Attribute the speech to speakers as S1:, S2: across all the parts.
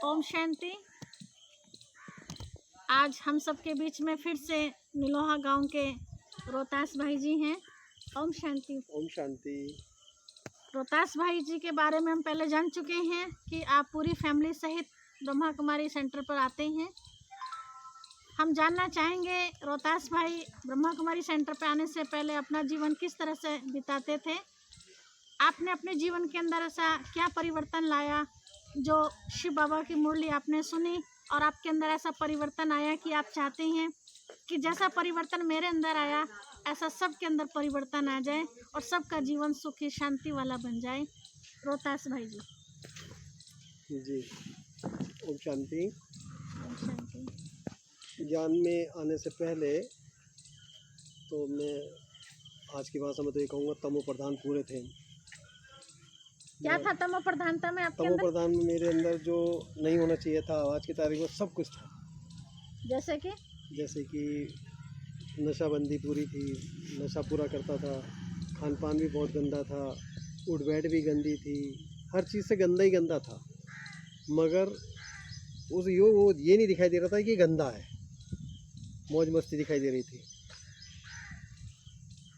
S1: ओम शांति। आज हम सबके बीच में फिर से निलोहा गांव के रोहतास भाई जी हैं। ओम शांति।
S2: ओम शांति।
S1: रोहतास भाई जी के बारे में हम पहले जान चुके हैं कि आप पूरी फैमिली सहित ब्रह्मा कुमारी सेंटर पर आते हैं। हम जानना चाहेंगे रोहतास भाई ब्रह्मा कुमारी सेंटर पर आने से पहले अपना जीवन किस तरह से बिताते थे। आपने अपने जीवन के अंदर ऐसा क्या परिवर्तन लाया जो शिव बाबा की मुरली आपने सुनी और आपके अंदर ऐसा परिवर्तन आया कि आप चाहते हैं कि जैसा परिवर्तन मेरे अंदर आया ऐसा सबके अंदर परिवर्तन आ जाए और सबका जीवन सुखी शांति वाला बन जाए। रोहतास भाई जी।
S2: जी ओम शांति।
S1: ओम शांति।
S2: ज्ञान में आने से पहले तो मैं आज की भाषा में तो ये कहूँगा तमो प्रधान पूरे थे।
S1: क्या था तमो प्रधानता में आपके
S2: तमो
S1: अंदर?
S2: प्रधान में मेरे अंदर जो नहीं होना चाहिए था आज की तारीख में सब कुछ था।
S1: जैसे कि
S2: नशाबंदी पूरी थी, नशा पूरा करता था, खान पान भी बहुत गंदा था, उठ बैठ भी गंदी थी, हर चीज़ से गंदा ही गंदा था। मगर उस वो ये नहीं दिखाई दे रहा था कि गंदा है, मौज मस्ती दिखाई दे रही थी।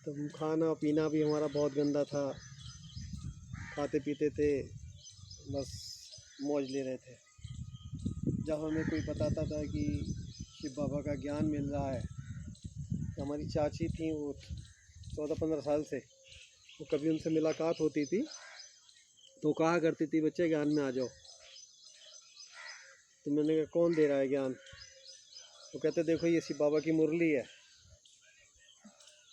S2: तो खाना पीना भी हमारा बहुत गंदा था, खाते पीते थे, बस मौज ले रहे थे। जब हमें कोई बताता था कि शिव बाबा का ज्ञान मिल रहा है, तो हमारी चाची थी वो 14-15 साल से, तो कभी उनसे मुलाकात होती थी तो कहा करती थी बच्चे ज्ञान में आ जाओ। तो मैंने कहा कौन दे रहा है ज्ञान? तो कहते देखो ये शिव बाबा की मुरली है।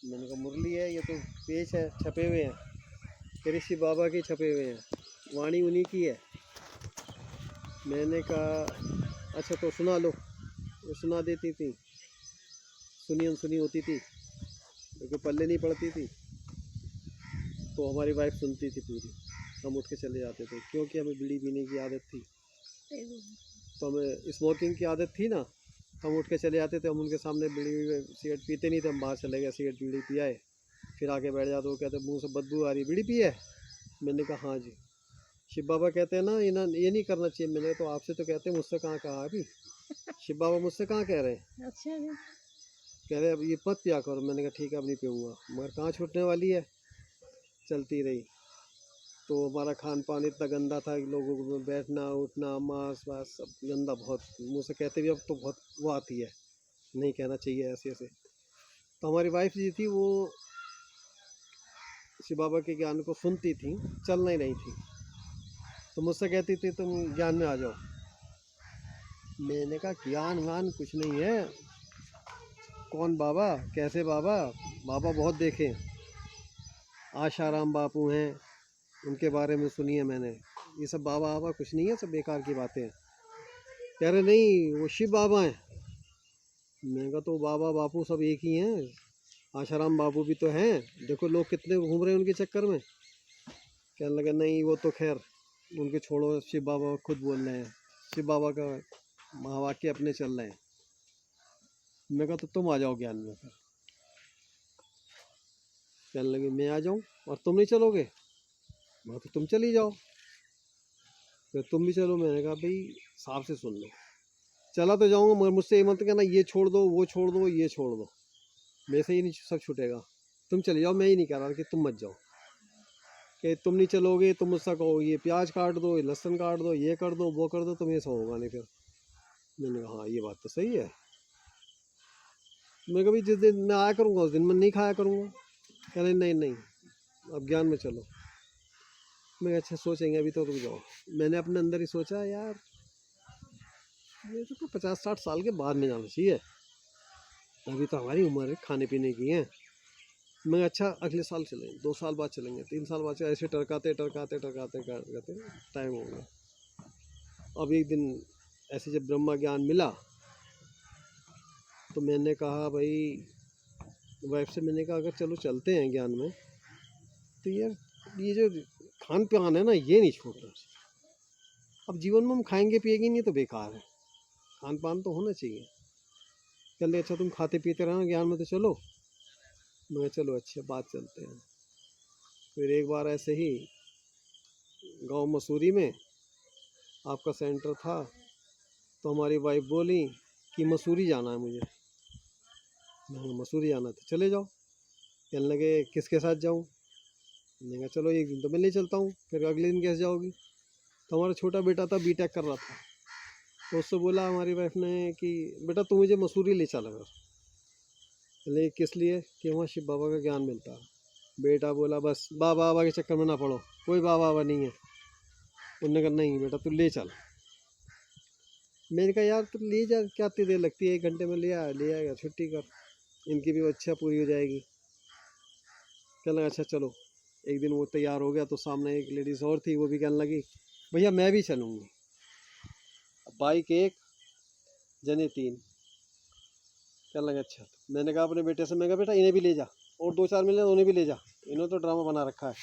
S2: मैंने कहा मुरली है, ये तो पेज है, छपे हुए हैं। फिर शिव बाबा के छपे हुए हैं, वाणी उन्हीं की है। मैंने कहा अच्छा तो सुना लो। वो सुना देती थी, सुनी अनसुनी होती थी क्योंकि पल्ले नहीं पड़ती थी। तो हमारी वाइफ सुनती थी पूरी, हम उठ के चले जाते थे क्योंकि हमें बीड़ी पीने की आदत थी। तो हमें स्मोकिंग की आदत थी ना, हम उठ के चले जाते थे। हम उनके सामने बीड़ी सिगरेट पीते नहीं थे, हम बाहर चले गए, सिगरेट बीड़ी पियाए, फिर आके बैठ जाते। वो कहते मुंह से बदबू आ रही, बीड़ी पी है? मैंने कहा हाँ जी। शिव बाबा कहते हैं ना ये नहीं करना चाहिए। मैंने तो आपसे तो कहते हैं, मुझसे कहाँ कहा अभी। शिव बाबा मुझसे कहाँ कह रहे हैं।
S1: अच्छा जी।
S2: कह रहे अब ये मत पिया करो। मैंने कहा ठीक है अब नहीं पीऊँगा, मगर कहाँ छूटने वाली है। चलती रही। तो हमारा खान पान इतना गंदा था कि लोगों को बैठना उठना मांस वास सब गंदा, बहुत मुँह से कहते भी अब तो बहुत वो आती है, नहीं कहना चाहिए ऐसे ऐसे। तो हमारी वाइफ जी थी वो शिव बाबा के ज्ञान को सुनती थी, चल नहीं रही थी, तो मुझसे कहती थी तुम ज्ञान में आ जाओ। मैंने कहा ज्ञान व्यान कुछ नहीं है। कौन बाबा, कैसे बाबा? बाबा बहुत देखे, आशाराम बापू हैं, उनके बारे में सुनी है मैंने। ये सब बाबा बाबा कुछ नहीं है, सब बेकार की बातें हैं। कह रहे नहीं वो शिव बाबा हैं। मैंने कहा तो बाबा बापू सब एक ही हैं, आशाराम बाबू भी तो हैं, देखो लोग कितने घूम रहे हैं उनके चक्कर में। कहने लगा नहीं वो तो खैर उनके छोड़ो, शिव बाबा खुद बोल रहे हैं, शिव बाबा का महावाक्य अपने चल रहे हैं। मैं कहा तो तुम आ जाओ ज्ञान में। फिर कहने लगे मैं आ जाऊँ और तुम नहीं चलोगे? मैं तो तुम चली जाओ, फिर तुम भी चलो। मैंने कहा भाई साफ से सुन लो, चला तो जाऊँगा मगर मुझसे ये मत कहना ये छोड़ दो वो छोड़ दो ये छोड़ दो, मेरे से ही नहीं सब छूटेगा। तुम चले जाओ, मैं ही नहीं कह रहा कि तुम मत जाओ। कि तुम नहीं चलोगे तुम मुझसे कहो ये प्याज काट दो, ये लहसुन काट दो, ये कर दो वो कर दो, तो मेरे से होगा नहीं। फिर मैंने कहा हाँ ये बात तो सही है। मैं कभी जिस दिन मैं आया करूँगा उस दिन मैं नहीं खाया करूँगा। कह रहे नहीं नहीं अब ज्ञान में चलो। मैं अच्छा सोचेंगे, अभी तो रुक जाओ। मैंने अपने अंदर ही सोचा यार ये तो 50-60 साल के बाद में जाना चाहिए, अभी तो हमारी उम्र है खाने पीने की है। मैं अच्छा अगले साल चलेंगे, 2 साल बाद चलेंगे, 3 साल बाद, ऐसे टरकाते टरकाते टरकाते टरकाते टाइम हो गया। अब एक दिन ऐसे जब ब्रह्मा ज्ञान मिला तो मैंने कहा भाई वाइफ से, मैंने कहा अगर चलो चलते हैं ज्ञान में तो यार ये जो खान पान है ना ये नहीं छोड़ना। अब जीवन में हम खाएंगे पिएंगे नहीं तो बेकार है, खान पान तो होना चाहिए। कहते अच्छा तुम खाते पीते रहना ज्ञान में तो चलो। मैं चलो अच्छे बात चलते हैं। फिर एक बार ऐसे ही गांव मसूरी में आपका सेंटर था, तो हमारी वाइफ बोली कि मसूरी जाना है मुझे। मैंने कहा मसूरी जाना है तो चले जाओ। कहने लगे किसके साथ जाऊँ? मैंने कहा चलो एक दिन तो मैं ले चलता हूँ, फिर अगले दिन कैसे जाओगी? तो हमारा छोटा बेटा था, बीटेक कर रहा था, तो उससे बोला हमारी वाइफ ने कि बेटा तू मुझे मसूरी ले चला कर। बोले किस लिए? कि वहाँ शिव बाबा का ज्ञान मिलता है। बेटा बोला बस बाबा बाबा के चक्कर में ना पड़ो, कोई बाबा बाबा नहीं है। उन्होंने कहा नहीं बेटा तू ले चल। मैंने कहा यार तू ले जा, क्या इतनी देर लगती है, 1 घंटे में ले आएगा, छुट्टी कर, इनकी भी इच्छा पूरी हो जाएगी। कहने लगा अच्छा चलो। एक दिन वो तैयार हो गया तो सामने एक लेडीज़ और थी, वो भी कहने लगी भैया मैं भी चलूँगी। बाइक 1 जने 3। कहने लगा अच्छा। मैंने कहा अपने बेटे से, मैं कहा बेटा इन्हें भी ले जा, और 2-4 मिले तो उन्हें भी ले जा, इन्होंने तो ड्रामा बना रखा है।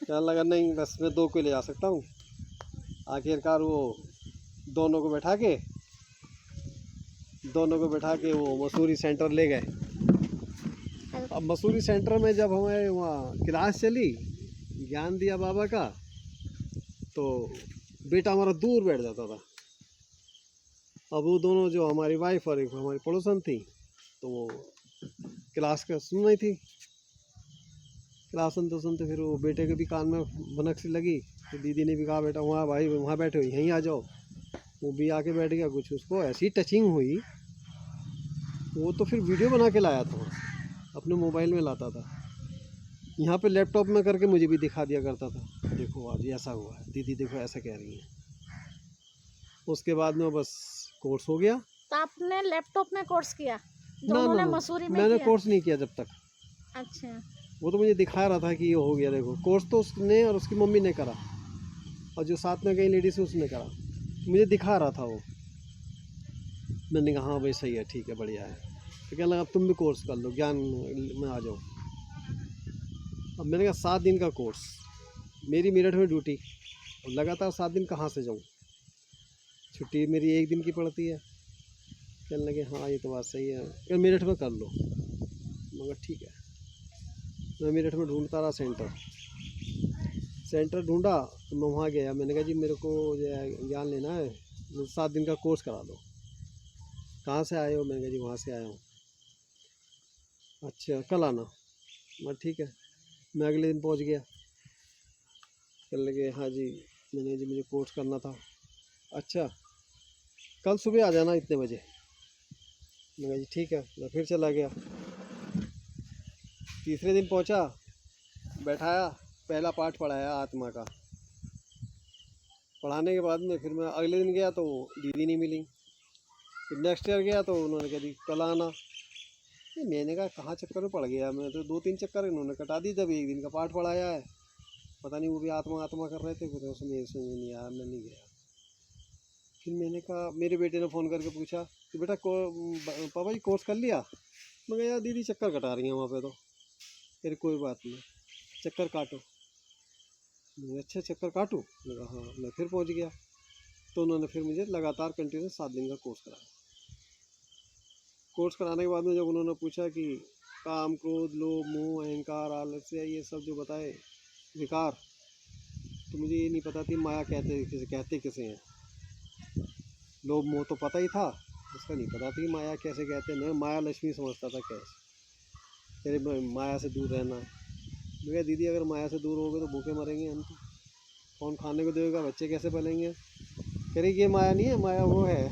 S2: कहने लगा नहीं बस मैं 2 को ले जा सकता हूँ। आखिरकार वो दोनों को बैठा के वो मसूरी सेंटर ले गए। अब मसूरी सेंटर में जब हमें वहाँ क्लास चली, ज्ञान दिया बाबा का, तो बेटा हमारा दूर बैठ जाता था। अब वो दोनों जो हमारी वाइफ और एक हमारी पड़ोसन थी, तो वो क्लास का सुन रही थी। क्लास सुनते सुनते फिर वो बेटे के भी कान में भनक सी लगी, तो दीदी ने भी कहा बेटा वहाँ भाई वहाँ बैठो, यहीं आ जाओ। वो भी आके बैठ गया। कुछ उसको ऐसी टचिंग हुई, वो तो फिर वीडियो बना के लाया था, अपने मोबाइल में लाता था, यहाँ पे लैपटॉप में करके मुझे भी दिखा दिया करता था, देखो आज ऐसा हुआ है, दीदी देखो ऐसा कह रही है। उसके बाद में बस कोर्स हो गया।
S1: तो आपने लैपटॉप में कोर्स किया?
S2: ना
S1: दोनों
S2: ना
S1: ने
S2: ना,
S1: मसूरी में
S2: मैंने
S1: किया?
S2: कोर्स नहीं किया जब तक।
S1: अच्छा।
S2: वो तो मुझे दिखा रहा था कि ये हो गया, देखो कोर्स तो उसने और उसकी मम्मी ने करा, और जो साथ में गई लेडीज उसने करा, मुझे दिखा रहा था वो। मैंने कहा हाँ भाई सही है, ठीक है, बढ़िया है। तो कहने लगा अब तुम भी कोर्स कर लो, ज्ञान में आ जाओ। अब मैंने कहा 7 दिन का कोर्स, मेरी मेरठ में ड्यूटी, और लगातार 7 दिन कहाँ से जाऊँ, छुट्टी मेरी 1 दिन की पड़ती है। कहने लगे हाँ ये तो बात सही है, यार मेरठ में कर लो। मगर ठीक है, मैं मेरठ में ढूंढता रहा सेंटर ढूंढा, तो मैं वहाँ गया। मैंने कहा जी मेरे को जो है ज्ञान लेना है, मुझे 7 दिन का कोर्स करा दो। कहाँ से आए हो? मैंने कहा जी वहाँ से आया हूँ। अच्छा कल आना। मैं ठीक है। मैं अगले दिन पहुँच गया। कहने लगे हाँ जी। मैंने जी मुझे कोर्स करना था। अच्छा कल सुबह आ जाना इतने बजे। मैं कहा जी ठीक है। मैं फिर चला गया। तीसरे दिन पहुंचा, बैठाया, पहला पाठ पढ़ाया आत्मा का। पढ़ाने के बाद में फिर मैं अगले दिन गया तो दीदी नहीं मिली। फिर नेक्स्ट ईयर गया तो उन्होंने कहा जी कल आना। मैंने कहा कहाँ चक्कर में पड़ गया मैं, तो 2-3 चक्कर इन्होंने कटा दी। जब एक दिन का पाठ पढ़ाया है, पता नहीं वो भी आत्मा आत्मा कर रहे थे, फिर उसमें मेरे समझ नहीं आया, मैं नहीं गया। फिर मैंने कहा, मेरे बेटे ने फ़ोन करके पूछा कि बेटा पापा जी कोर्स कर लिया? मैं कहा यार दीदी चक्कर कटा रही हैं वहाँ पे तो। फिर कोई बात नहीं, चक्कर काटो। मैंने अच्छा चक्कर काटूँ? मैं कहा हाँ। मैं फिर पहुँच गया तो उन्होंने फिर मुझे लगातार कंटिन्यू 7 दिन का कोर्स कराया। कोर्स कराने के बाद में जब उन्होंने पूछा कि काम, क्रोध, लोभ, मोह, अहंकार, आलस्य, ये सब जो बताए विकार, तो मुझे ये नहीं पता थी माया कहते किसे हैं। लोभ मोह तो पता ही था, उसका नहीं पता था कि माया कैसे कहते हैं। मैं माया लक्ष्मी समझता था कैसे। अरे माया से दूर रहना। मैं कहा दीदी अगर माया से दूर हो गए तो भूखे मरेंगे हम तो, कौन खाने को देगा, बच्चे कैसे पलेंगे? कह रही ये माया नहीं है, माया वो है।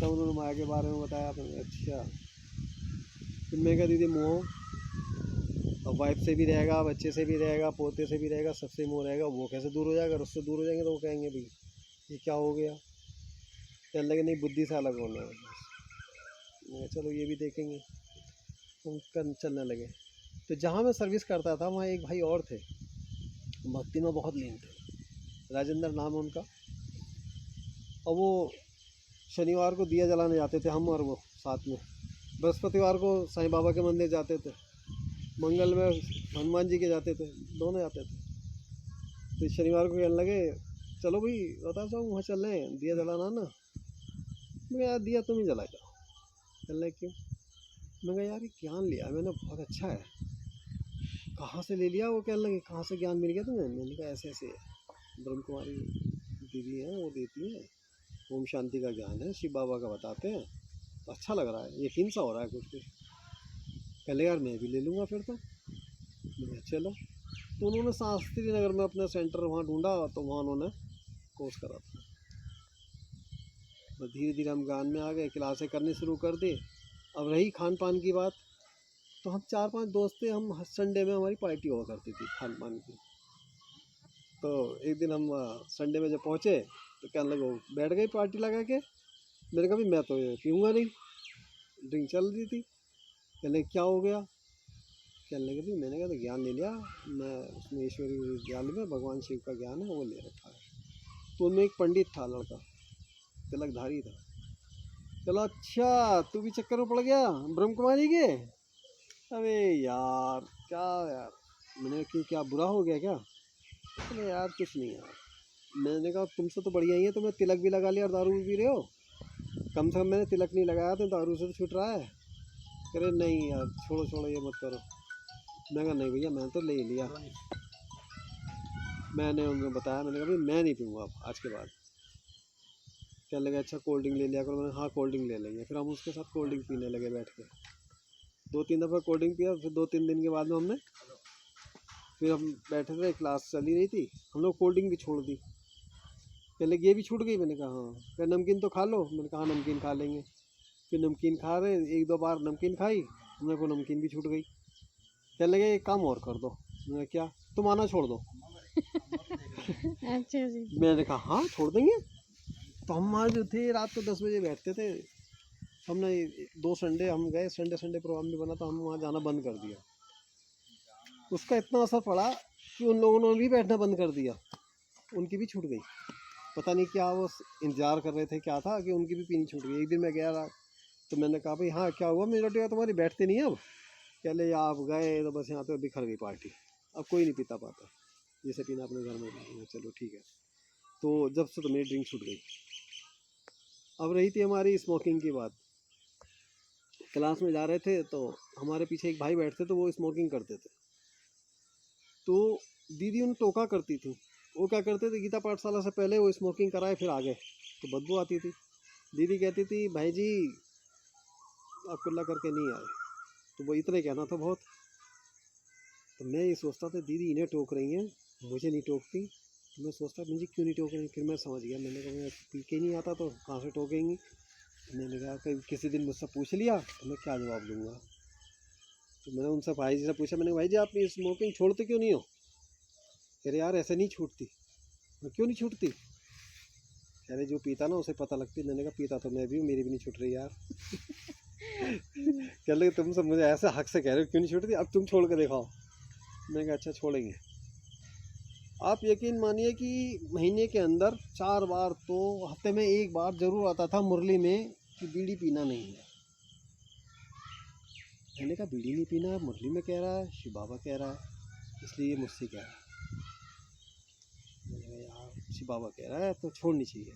S2: तब उन्होंने माया के बारे में बताया। अच्छा। फिर मैं कहा दीदी मोह, और वाइफ से भी रहेगा, बच्चे से भी रहेगा, पोते से भी रहेगा, सबसे मोह रहेगा, वो कैसे दूर हो जाएगा? अगर उससे दूर हो जाएंगे तो वो कहेंगे भाई ये क्या हो गया। कहने लगे नहीं बुद्धि से अलग होना है। मैं चलो ये भी देखेंगे। हम चलने लगे। तो जहाँ मैं सर्विस करता था वहाँ एक भाई और थे, भक्ति में बहुत लीन थे, राजेंद्र नाम है उनका। और वो शनिवार को दिया जलाने जाते थे, हम और वो साथ में। बृहस्पतिवार को साईं बाबा के मंदिर जाते थे, मंगल में हनुमान जी के जाते थे, दोनों जाते थे। तो शनिवार को कहने लगे चलो भाई बता जाओ वहाँ चल रहे हैं, दिया जलाना ना। मैं यार दिया तुम ही जला जाओ। कहने लगे क्यों? मैं कहा यार ये ज्ञान लिया मैंने, बहुत अच्छा है। कहाँ से ले लिया? वो कहने लगे कहाँ से ज्ञान मिल गया तुम्हें? मैंने कहा ऐसे ऐसे ब्रह्म कुमारी दीदी हैं वो देती है। ओम शांति का ज्ञान है, शिव बाबा का बताते हैं, तो अच्छा लग रहा है, यकीन सा हो रहा है कुछ कुछ। पहले यार मैं भी ले लूँगा फिर तो। मैंने कहा चलो। तो उन्होंने शास्त्री नगर में अपना सेंटर वहाँ ढूंढा, तो वहाँ उन्होंने कोर्स करा था। बस धीरे धीरे हम ज्ञान में आ गए, क्लासें करनी शुरू कर दी। अब रही खान पान की बात, तो हम 4-5 दोस्त थे, हम संडे में हमारी पार्टी हुआ करती थी खान पान की। तो एक दिन हम संडे में जब पहुँचे तो कहने लगे, बैठ गई पार्टी लगा के। मैंने कहा भी मैं तो ये पीऊँगा नहीं, ड्रिंक चल रही थी। कहने क्या हो गया? कहने लगे भी मैंने कहा तो ज्ञान ले लिया मैं, उसमें ईश्वरी विद्यालय में भगवान शिव का ज्ञान है वो ले रखा है। तो उनमें एक पंडित था, लड़का तिलकधारी था। चलो अच्छा, तू भी चक्कर में पड़ गया ब्रह्म कुमारी के? अरे यार क्या यार, मैंने क्यों, क्या बुरा हो गया क्या? अरे यार कुछ नहीं यार। मैंने कहा तुमसे तो बढ़िया ही है, तुम्हें तिलक भी लगा लिया और दारू भी पी रहे हो। कम से कम मैंने तिलक नहीं लगाया तो दारू से तो छूट रहा है। अरे नहीं यार, छोड़ो छोड़ो ये मत करो। मैं कहा नहीं भैया मैंने तो ले लिया। मैंने उन्हें बताया, मैंने कहा भाई मैं नहीं पीऊँगा अब आज के बाद। कहने लगे अच्छा कोल्ड ड्रिंक ले लिया करो। मैंने हाँ कोल्ड ड्रिंक ले लेंगे। फिर हम उसके साथ कोल्ड ड्रिंक पीने लगे बैठ के। 2-3 दफ़ा कोल्ड ड्रिंक पिया। फिर 2-3 दिन के बाद में हमने, फिर हम बैठे थे, क्लास चली रही थी, हम लोग कोल्ड ड्रिंक भी छोड़ दी। कहने लगे ये भी छूट गई? मैंने कहा हाँ। फिर नमकीन तो खा लो। मैंने कहा हाँ नमकीन खा लेंगे। फिर नमकीन खा रहे, 1-2 बार नमकीन खाई, मेरे को नमकीन भी छूट गई। कहने लगे एक काम और कर दो। मैंने क्या? तुम आना छोड़ दो।
S1: अच्छा जी।
S2: मैंने कहा हाँ छोड़ देंगे। तो हम वहाँ जो थे रात को 10 बजे बैठते थे। हमने 2 संडे हम गए, संडे संडे प्रोग्राम भी बना, तो हम वहाँ जाना बंद कर दिया। उसका इतना असर पड़ा कि उन लोगों ने भी बैठना बंद कर दिया, उनकी भी छूट गई। पता नहीं क्या वो इंतजार कर रहे थे, क्या था कि उनकी भी पीनी छूट गई। एक दिन मैं गया तो मैंने कहा भाई हाँ क्या हुआ, मेजोरिटी तुम्हारी बैठते नहीं है अब? कह ले आप गए तो बस यहाँ पे बिखर गई पार्टी, अब कोई नहीं पीता पाता, जैसे पीना अपने घर में पी। चलो ठीक है। तो जब से तो मेरी ड्रिंक छूट गई। अब रही थी हमारी स्मोकिंग की बात। क्लास में जा रहे थे तो हमारे पीछे एक भाई बैठते थे, वो स्मोकिंग करते थे। तो दीदी उन्हें टोका करती थी। वो क्या करते थे, गीता पाठशाला से पहले वो स्मोकिंग कराए फिर आ गए, तो बदबू आती थी। दीदी कहती थी भाई जी आप कुल्ला करके नहीं आए, तो वो इतने कहना था बहुत। तो मैं ये सोचता था दीदी इन्हें टोक रही हैं, मुझे नहीं टोकती। तो मैं सोचता मुझे क्यों नहीं टोक रही। फिर मैं समझ गया, मैंने कहा मैं पी के नहीं आता तो कहाँ से टोकेंगी। मैंने कहा कि किसी दिन मुझसे पूछ लिया तो मैं क्या जवाब दूंगा। तो मैंने उनसे भाई जी से पूछा, मैंने भाई जी आप ये स्मोकिंग छोड़ते क्यों नहीं हो? कह रहे यार ऐसे नहीं छूटती। मैं क्यों नहीं छूटती? कह रहे जो पीता ना उसे पता लगती। मैंने कहा पीता तो मैं भी हूँ, मेरी भी नहीं छूट रही यार। कह लगे तुम सब मुझे ऐसे हक से कह रहे हो क्यों नहीं छूटती, अब तुम छोड़ के दिखाओ। मैंने कहा अच्छा छोड़ेंगे। आप यकीन मानिए कि महीने के अंदर 4 बार तो हफ्ते में 1 बार जरूर आता था मुरली में कि बीड़ी पीना नहीं है। मैंने कहा बीड़ी नहीं पीना, मुरली में कह रहा है, शिव बाबा कह रहा है, इसलिए मुझसे कह रहा है। मैंने कहा यार शिव बाबा कह रहा है तो छोड़नी चाहिए।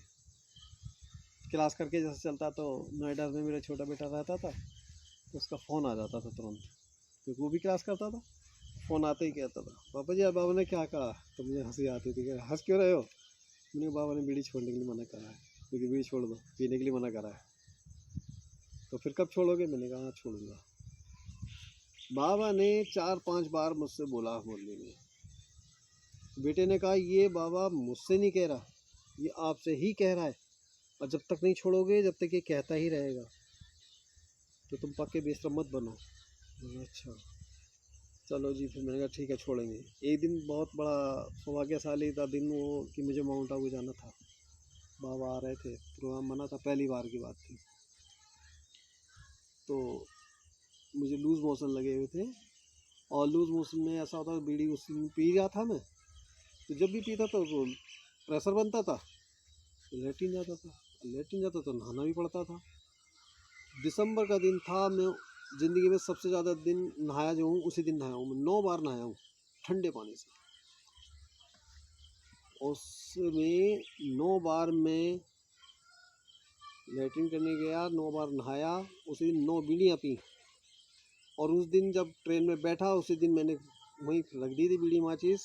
S2: क्लास करके जैसे चलता तो नोएडा में मेरा छोटा बेटा रहता था, तो उसका फ़ोन आ जाता था तुरंत, क्योंकि वो भी क्लास करता था। फ़ोन आते ही कहता था पापा जी आज बाबा ने क्या कहा। तो मुझे हंसी आती थी, कि हंस क्यों रहे हो? मैंने कहा बाबा ने बीड़ी छोड़ने के लिए मना करा है, क्योंकि बीड़ी छोड़ दो, पीने के लिए मना करा है। तो फिर कब छोड़ोगे? मैंने कहा हाँ छोड़ूंगा। बाबा ने 4-5 बार मुझसे बोला मुरली में। बेटे ने कहा ये बाबा मुझसे नहीं कह रहा, ये आपसे ही कह रहा है, और जब तक नहीं छोड़ोगे जब तक ये कहता ही रहेगा, तो तुम पक्के बेशरम मत बनो। मैंने कहा अच्छा चलो जी। फिर मैंने कहा ठीक है छोड़ेंगे। एक दिन बहुत बड़ा सौभाग्यशाली था दिन वो, कि मुझे माउंट आबू जाना था। बाबा आ रहे थे, प्रोग्राम बना था, पहली बार की बात थी। तो मुझे लूज़ मोशन लगे हुए थे, और लूज़ मोशन में ऐसा होता था बीड़ी उस दिन पी रहा था मैं, तो जब भी पीता तो प्रेशर बनता था तो लेटिन जाता था, लेटिन जाता तो नहाना भी पड़ता था। दिसंबर का दिन था, मैं ज़िंदगी में सबसे ज़्यादा दिन नहाया जो हूँ उसी दिन नहाया हूँ मैं। 9 बार नहाया हूँ ठंडे पानी से। उसमें 9 बार मैं लेटरिन करने गया, 9 बार नहाया, उसी दिन 9 बीड़ियाँ पी। और उस दिन जब ट्रेन में बैठा उसी दिन मैंने वहीं रख दी थी बीड़ी माचिस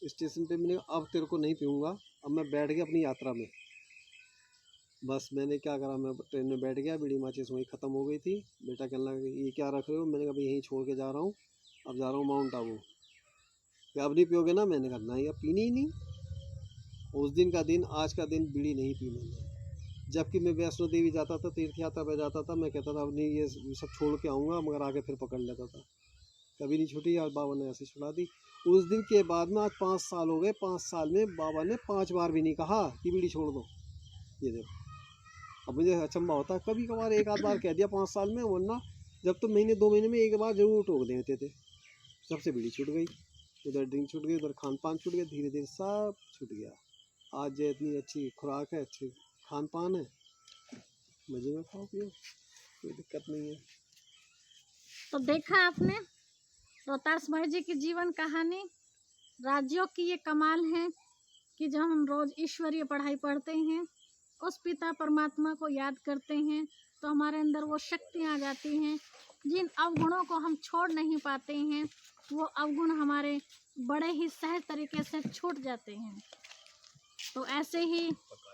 S2: स्टेशन पे। मैंने अब तेरे को नहीं पीऊँगा, अब मैं बैठ गया अपनी यात्रा में। बस मैंने क्या करा, मैं ट्रेन में बैठ गया, बीड़ी माचिस वहीं ख़त्म हो गई थी। बेटा कहने लगा ये क्या रख रहे हो, मैंने कहा भाई यहीं छोड़ के जा रहा हूँ, अब जा रहा हूँ माउंट आबू। कि अब नहीं पियोगे ना, मैंने कहा नहीं अब पीनी ही नहीं। उस दिन का दिन, आज का दिन बीड़ी नहीं पी मैंने। जबकि मैं वैष्णो देवी जाता था, तीर्थ यात्रा पे जाता था, मैं कहता था अब नहीं ये सब छोड़ के आऊँगा, मगर आगे फिर पकड़ लेता था। कभी नहीं छूटी, आज बाबा ने ऐसे छुड़ा दी। उस दिन के बाद में आज 5 साल हो गए, 5 साल में बाबा ने 5 बार भी नहीं कहा कि बीड़ी छोड़ दो। ये देखो, अब मुझे अचंभा होता है, कभी कभार एक आध बार कह दिया 5 साल में, वरना जब तो महीने 2 महीने में एक बार जरूर टोक देते थे। सबसे बीड़ी छूट गई, उधर ड्रिंक छूट गई, उधर खान पान छूट गया, धीरे धीरे सब छूट गया। आज जो इतनी अच्छी खुराक है, अच्छी खान पान है, मजे में खाओ पियो, कोई दिक्कत नहीं है।
S1: तो देखा आपने रोहतास भाई जी की जीवन कहानी। राज्यों की ये कमाल है कि जब हम रोज़ ईश्वरीय पढ़ाई पढ़ते हैं, उस पिता परमात्मा को याद करते हैं, तो हमारे अंदर वो शक्तियाँ आ जाती हैं। जिन अवगुणों को हम छोड़ नहीं पाते हैं, वो अवगुण हमारे बड़े ही सहज तरीके से छूट जाते हैं। तो ऐसे ही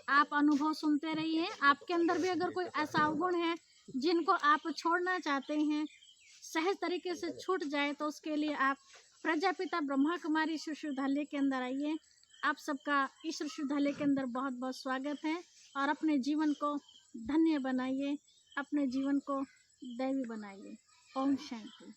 S1: आप अनुभव सुनते रहिए। आपके अंदर भी अगर कोई ऐसा अवगुण है जिनको आप छोड़ना चाहते हैं, सहज तरीके से छूट जाए, तो उसके लिए आप प्रजापिता ब्रह्मा कुमारी ईश्वर विश्वविद्यालय के अंदर आइए। आप सबका ईश्वर विश्वविद्यालय के अंदर बहुत बहुत स्वागत है। और अपने जीवन को धन्य बनाइए, अपने जीवन को दैवी बनाइए। ओम शांति।